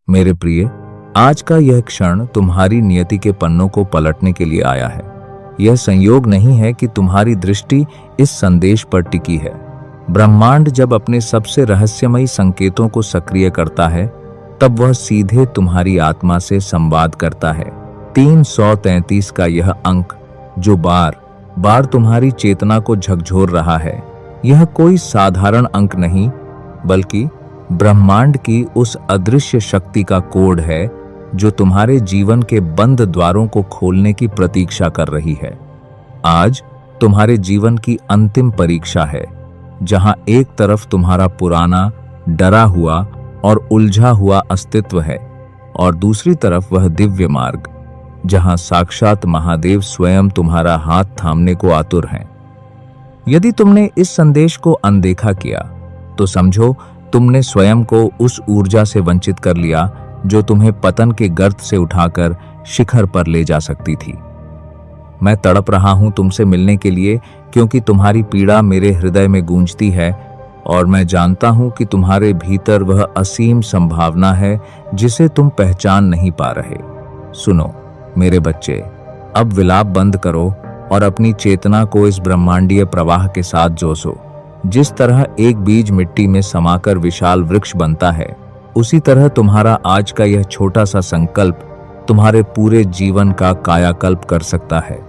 मेरे प्रिय, आज का यह क्षण तुम्हारी नियति के पन्नों को पलटने के लिए आया है। यह संयोग नहीं है कि तुम्हारी दृष्टि इस संदेश पर टिकी है। ब्रह्मांड जब अपने सबसे रहस्यमयी संकेतों को सक्रिय करता है, तब वह सीधे तुम्हारी आत्मा से संवाद करता है। 333 का यह अंक जो बार बार तुम्हारी चेतना को झकझोर रहा है, यह कोई साधारण अंक नहीं, बल्कि ब्रह्मांड की उस अदृश्य शक्ति का कोड है जो तुम्हारे जीवन के बंद द्वारों को खोलने की प्रतीक्षा कर रही है। आज तुम्हारे जीवन की अंतिम परीक्षा है, जहां एक तरफ तुम्हारा पुराना, डरा हुआ और उलझा हुआ अस्तित्व है, और दूसरी तरफ वह दिव्य मार्ग जहां साक्षात महादेव स्वयं तुम्हारा हाथ थामने को आतुर हैं। यदि तुमने इस संदेश को अनदेखा किया, तो समझो तुमने स्वयं को उस ऊर्जा से वंचित कर लिया जो तुम्हें पतन के गर्त से उठाकर शिखर पर ले जा सकती थी। मैं तड़प रहा हूं तुमसे मिलने के लिए, क्योंकि तुम्हारी पीड़ा मेरे हृदय में गूंजती है, और मैं जानता हूं कि तुम्हारे भीतर वह असीम संभावना है जिसे तुम पहचान नहीं पा रहे। सुनो मेरे बच्चे, अब विलाप बंद करो और अपनी चेतना को इस ब्रह्मांडीय प्रवाह के साथ जोशो। जिस तरह एक बीज मिट्टी में समाकर विशाल वृक्ष बनता है, उसी तरह तुम्हारा आज का यह छोटा सा संकल्प तुम्हारे पूरे जीवन का कायाकल्प कर सकता है।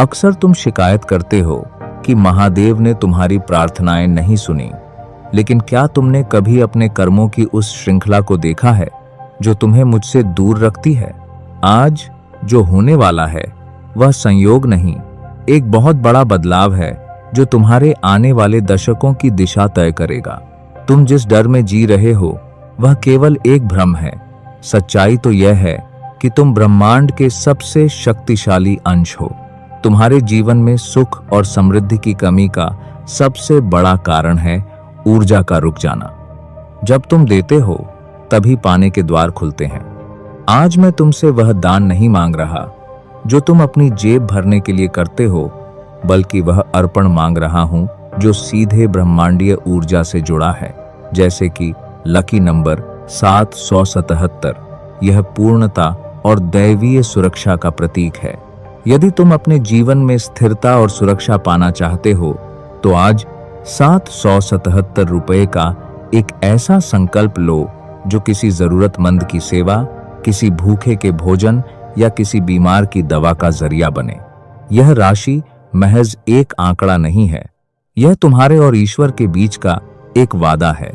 अक्सर तुम शिकायत करते हो कि महादेव ने तुम्हारी प्रार्थनाएं नहीं सुनी, लेकिन क्या तुमने कभी अपने कर्मों की उस श्रृंखला को देखा है जो तुम्हें मुझसे दूर रखती है? आज जो होने वाला है वह संयोग नहीं, एक बहुत बड़ा बदलाव है जो तुम्हारे आने वाले दशकों की दिशा तय करेगा। तुम जिस डर में जी रहे हो वह केवल एक भ्रम है। सच्चाई तो यह है कि तुम ब्रह्मांड के सबसे शक्तिशाली अंश हो। तुम्हारे जीवन में सुख और समृद्धि की कमी का सबसे बड़ा कारण है ऊर्जा का रुक जाना। जब तुम देते हो, तभी पाने के द्वार खुलते हैं। आज मैं तुमसे वह दान नहीं मांग रहा जो तुम अपनी जेब भरने के लिए करते हो, बल्कि वह अर्पण मांग रहा हूं जो सीधे ब्रह्मांडीय ऊर्जा से जुड़ा है, जैसे कि लकी नंबर 777। यह पूर्णता और दैवीय सुरक्षा का प्रतीक है। यदि तुम अपने जीवन में स्थिरता और सुरक्षा पाना चाहते हो, तो आज 777 रुपए का एक ऐसा संकल्प लो जो किसी जरूरतमंद की सेवा, किसी भूखे के भोजन या किसी बीमार की दवा का जरिया बने। यह राशि महज एक आंकड़ा नहीं है, यह तुम्हारे और ईश्वर के बीच का एक वादा है।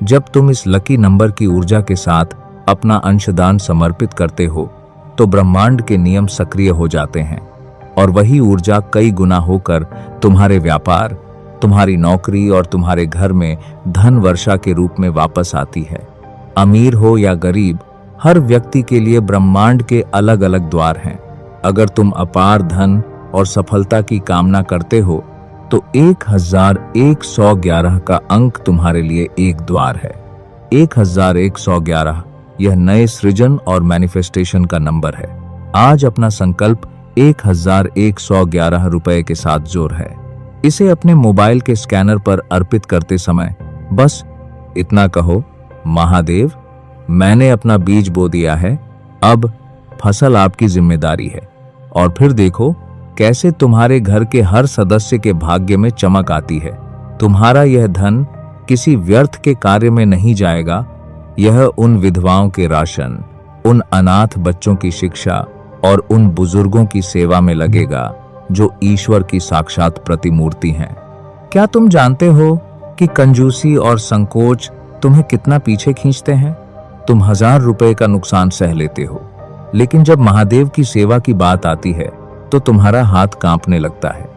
जब तुम इस लकी नंबर की ऊर्जा के साथ अपना अंशदान समर्पित करते हो, तो ब्रह्मांड के नियम सक्रिय हो जाते हैं, और वही ऊर्जा कई गुना होकर तुम्हारे व्यापार, तुम्हारी नौकरी और तुम्हारे घर में धन वर्षा के रूप में वापस आती है। अमीर हो या गरीब, हर व्यक्ति के लिए ब्रह्मांड के अलग अलग द्वार हैं। अगर तुम अपार धन और सफलता की कामना करते हो, तो 1111 का अंक तुम्हारे लिए एक द्वार है। 1111 यह नए सृजन और मैनिफेस्टेशन का नंबर है। आज अपना संकल्प 1111 रुपए के साथ जोड़ है। इसे अपने मोबाइल के स्कैनर पर अर्पित करते समय बस इतना कहो, महादेव, मैंने अपना बीज बो दिया है, अब फसल आपकी जिम्मेदारी है। और फिर देखो कैसे तुम्हारे घर के हर सदस्य के भाग्य में चमक आती है। तुम्हारा यह धन किसी व्यर्थ के कार्य में नहीं जाएगा। यह उन विधवाओं के राशन, उन अनाथ बच्चों की शिक्षा और उन बुजुर्गों की सेवा में लगेगा जो ईश्वर की साक्षात प्रतिमूर्ति हैं। क्या तुम जानते हो कि कंजूसी और संकोच तुम्हें कितना पीछे खींचते हैं? तुम 1000 रुपए का नुकसान सह लेते हो, लेकिन जब महादेव की सेवा की बात आती है तो तुम्हारा हाथ कांपने लगता है।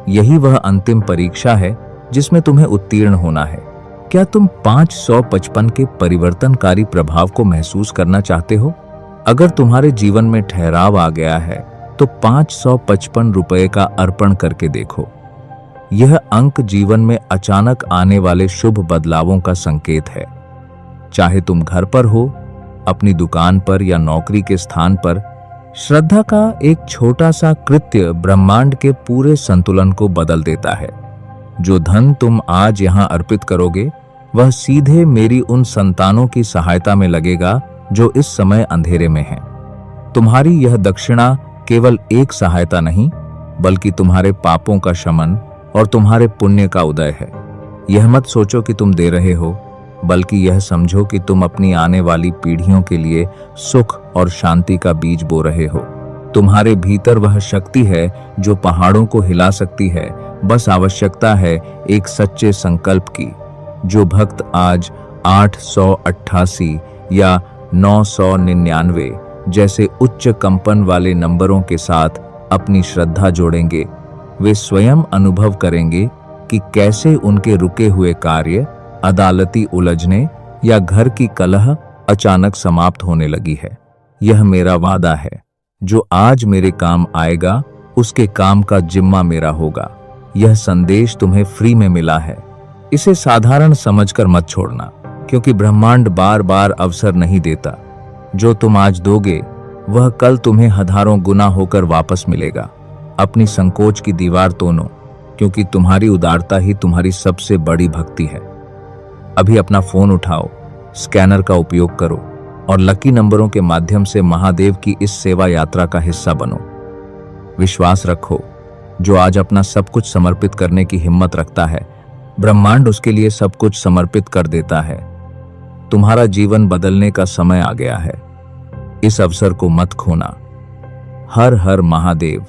यही वह अंतिम परीक्षा है जिसमें तुम्हें उत्तीर्ण होना है। क्या तुम 555 के परिवर्तनकारी प्रभाव को महसूस करना चाहते हो? अगर तुम्हारे जीवन में ठहराव आ गया है, तो 555 रुपए का अर्पण करके देखो। यह अंक जीवन में अचानक आने वाले शुभ बदलावों का संकेत है। चाहे तुम घर पर हो, अपनी दुकान पर या नौकरी के स्थान पर, श्रद्धा का एक छोटा सा कृत्य ब्रह्मांड के पूरे संतुलन को बदल देता है। जो धन तुम आज यहां अर्पित करोगे, वह सीधे मेरी उन संतानों की सहायता में लगेगा जो इस समय अंधेरे में हैं। तुम्हारी यह दक्षिणा केवल एक सहायता नहीं, बल्कि तुम्हारे पापों का शमन और तुम्हारे पुण्य का उदय है। यह मत सोचो कि तुम दे रहे हो, बल्कि यह समझो कि तुम अपनी आने वाली पीढ़ियों के लिए सुख और शांति का बीज बो रहे हो। तुम्हारे भीतर वह शक्ति है जो पहाड़ों को हिला सकती है। बस आवश्यकता है एक सच्चे संकल्प की। जो भक्त आज 888 या 999 जैसे उच्च कंपन वाले नंबरों के साथ अपनी श्रद्धा जोड़ेंगे, वे स्वयं अनुभव करेंगे कि कैसे उनके रुके हुए कार्य, अदालती उलझने या घर की कलह अचानक समाप्त होने लगी है। यह मेरा वादा है, जो आज मेरे काम आएगा उसके काम का जिम्मा मेरा होगा। यह संदेश तुम्हें फ्री में मिला है। इसे साधारण समझकर मत छोड़ना, क्योंकि ब्रह्मांड बार बार अवसर नहीं देता। जो तुम आज दोगे वह कल तुम्हें हजारों गुना होकर वापस मिलेगा। अपनी संकोच की दीवार तोड़ो, क्योंकि तुम्हारी उदारता ही तुम्हारी सबसे बड़ी भक्ति है। अभी अपना फोन उठाओ, स्कैनर का उपयोग करो और लकी नंबरों के माध्यम से महादेव की इस सेवा यात्रा का हिस्सा बनो। विश्वास रखो, जो आज अपना सब कुछ समर्पित करने की हिम्मत रखता है, ब्रह्मांड उसके लिए सब कुछ समर्पित कर देता है। तुम्हारा जीवन बदलने का समय आ गया है। इस अवसर को मत खोना। हर हर महादेव।